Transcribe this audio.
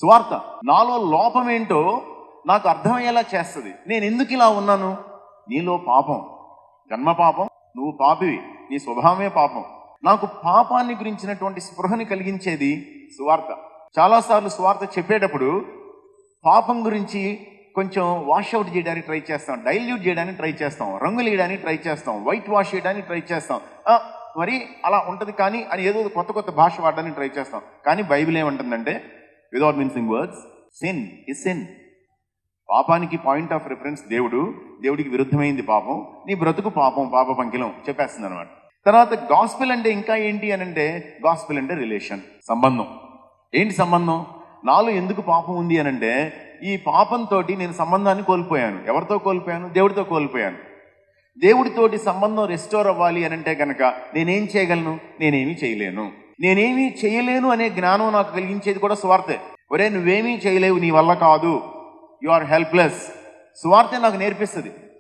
సువార్త నాలో లోపం ఏంటో నాకు అర్థమయ్యేలా చేస్తుంది. నేను ఎందుకు ఇలా ఉన్నాను? నీలో పాపం, జన్మ పాపం, నువ్వు పాపివి, నీ స్వభావమే పాపం. నాకు పాపాన్ని గురించినటువంటి స్పృహని కలిగించేది సువార్త. చాలాసార్లు సువార్త చెప్పేటప్పుడు పాపం గురించి కొంచెం వాష్ అవుట్ చేయడానికి ట్రై చేస్తాం, డైల్యూట్ చేయడానికి ట్రై చేస్తాం, రంగులు వేయడానికి ట్రై చేస్తాం, వైట్ వాష్ చేయడానికి ట్రై చేస్తాం. మరి అలా ఉంటుంది కానీ అని ఏదో కొత్త కొత్త భాష వాడడానికి ట్రై చేస్తాం. కానీ బైబిల్ ఏమంటుందంటే, without mincing words, sin is sin. పాపానికి పాయింట్ ఆఫ్ రిఫరెన్స్ దేవుడికి విరుద్ధమైంది పాపం, నీ బ్రతుకు పాపం, పాప పంకిలం చెప్పేస్తుంది అనమాట. తర్వాత గాస్పెల్ అంటే ఇంకా ఏంటి అని అంటే, గాస్పెల్ అంటే రిలేషన్, సంబంధం. ఏంటి సంబంధం? నాలో ఎందుకు పాపం ఉంది అని అంటే, ఈ పాపంతో నేను సంబంధాన్ని కోల్పోయాను. ఎవరితో కోల్పోయాను? దేవుడితో కోల్పోయాను. దేవుడితోటి సంబంధం రెస్టోర్ అవ్వాలి అని అంటే కనుక నేనేం చేయగలను? నేనేమీ చేయలేను. నేనేమీ చేయలేను అనే జ్ఞానం నాకు కలిగించేది కూడా సువార్తే. ఒరే, నువ్వేమీ చేయలేవు, నీ వల్ల కాదు, యు ఆర్ హెల్ప్లెస్. సువార్తే నాకు నేర్పిస్తుంది.